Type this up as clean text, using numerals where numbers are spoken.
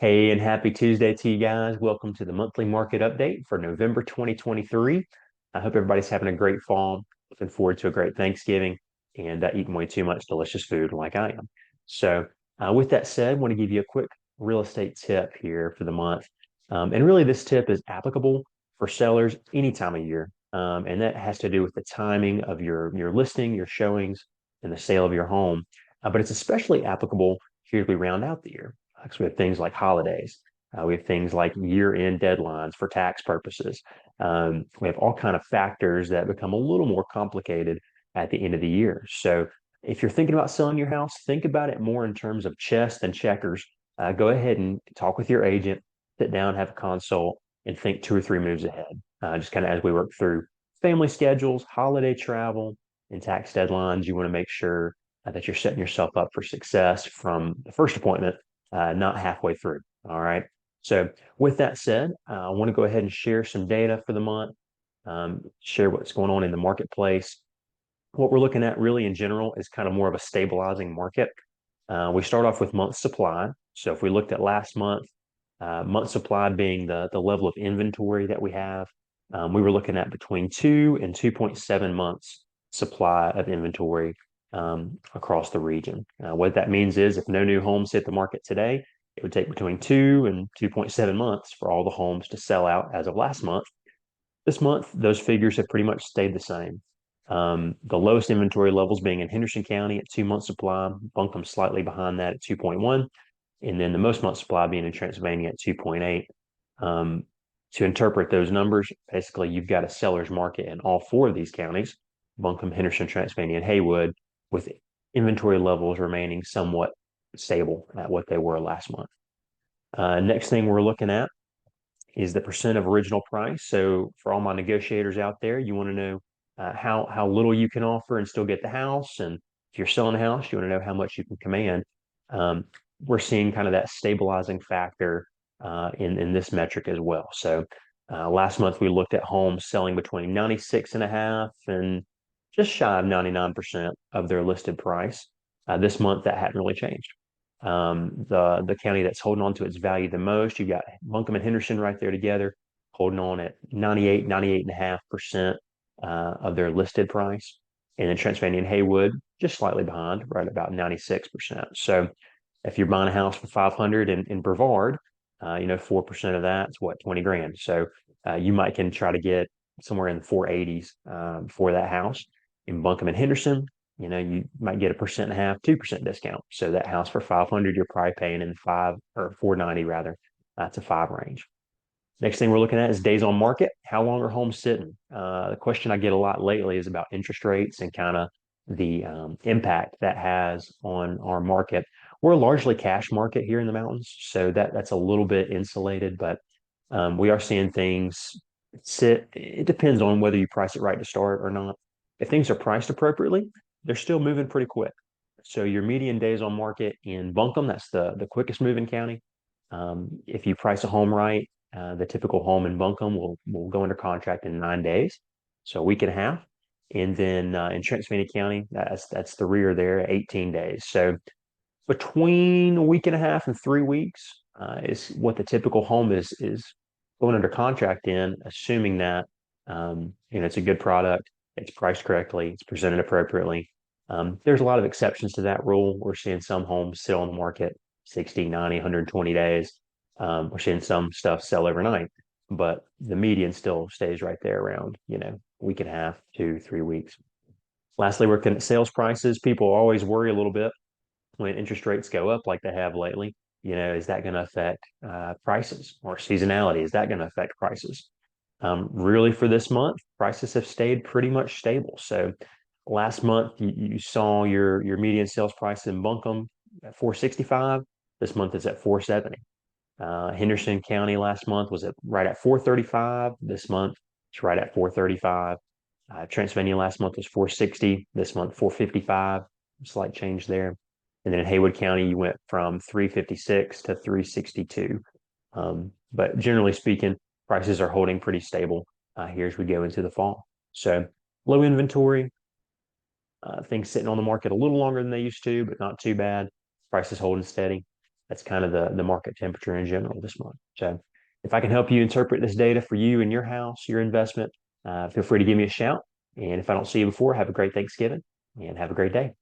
Hey, and happy Tuesday to you guys. Welcome to the monthly market update for November 2023. I hope everybody's having a great fall. Looking forward to a great Thanksgiving and eating way too much delicious food like I am. So, with that said, I want to give you a quick real estate tip here for the month. And really, this tip is applicable for sellers any time of year. And that has to do with the timing of your listing, your showings, and the sale of your home. But it's especially applicable here as we round out the year. Because we have things like holidays. We have things like year-end deadlines for tax purposes. We have all kind of factors that become a little more complicated at the end of the year. So if you're thinking about selling your house, think about it more in terms of chess than checkers. Go ahead and talk with your agent, sit down, have a consult, and think 2 or 3 moves ahead. Just kind of as we work through family schedules, holiday travel, and tax deadlines, you want to make sure that you're setting yourself up for success from the first appointment, not halfway through. All right. So with that said, I want to go ahead and share some data for the month, share what's going on in the marketplace. What we're looking at really in general is kind of more of a stabilizing market. We start off with month supply. So if we looked at last month, month supply being the level of inventory that we have, we were looking at between 2 and 2.7 months supply of inventory across the region. What that means is if no new homes hit the market today, it would take between 2 and 2.7 months for all the homes to sell out as of last month. This month, those figures have pretty much stayed the same. The lowest inventory levels being in Henderson County at 2 months supply, Buncombe slightly behind that at 2.1, and then the most month supply being in Transylvania at 2.8. Um, to interpret those numbers, basically you've got a seller's market in all four of these counties, Buncombe, Henderson, Transylvania, and Haywood, with inventory levels remaining somewhat stable at what they were last month. Next thing we're looking at is the percent of original price. So for all my negotiators out there, you want to know how little you can offer and still get the house. And if you're selling a house, you want to know how much you can command. Um, we're seeing kind of that stabilizing factor in this metric as well. So last month we looked at homes selling between 96.5 and just shy of 99% of their listed price. This month that hadn't really changed. The county that's holding on to its value the most, you've got Buncombe and Henderson right there together, holding on at 98.5% of their listed price. And then Transylvania and Haywood, just slightly behind, right about 96%. So if you're buying a house for 500 in Brevard, 4% of that's what, 20 grand. So you might can try to get somewhere in the 480s for that house. In Buncombe and Henderson, you might get 1.5%, 2% discount. So that house for 500, you're probably paying in 490 rather. That's a 5 range. Next thing we're looking at is days on market. How long are homes sitting? The question I get a lot lately is about interest rates and kind of the impact that has on our market. We're a largely cash market here in the mountains, so that's a little bit insulated, but we are seeing things sit. It depends on whether you price it right to start or not. If things are priced appropriately, they're still moving pretty quick. So your median days on market in Buncombe, that's the quickest moving county. If you price a home right, the typical home in Buncombe will go under contract in 9 days, so a week and a half. And then in Transylvania County, that's the rear there, 18 days. So between a week and a half and 3 weeks is what the typical home is going under contract in, assuming that it's a good product, it's priced correctly, it's presented appropriately. There's a lot of exceptions to that rule. We're seeing some homes sit on the market 60, 90, 120 days. We're seeing some stuff sell overnight, but the median still stays right there around, week and a half to 3 weeks. Lastly, we're looking at sales prices. People always worry a little bit when interest rates go up like they have lately. Is that going to affect prices or seasonality? Is that going to affect prices? Really, for this month, prices have stayed pretty much stable. So last month, you saw your median sales price in Buncombe at 465. This month is at 470. Henderson County last month was right at 435. This month, it's right at 435. Transylvania last month was 460. This month, 455. Slight change there. And then in Haywood County, you went from 356 to 362. But generally speaking, prices are holding pretty stable here as we go into the fall. So low inventory, things sitting on the market a little longer than they used to, but not too bad. Prices holding steady. that's kind of the market temperature in general this month. So if I can help you interpret this data for you and your house, your investment, feel free to give me a shout. And if I don't see you before, have a great Thanksgiving and have a great day.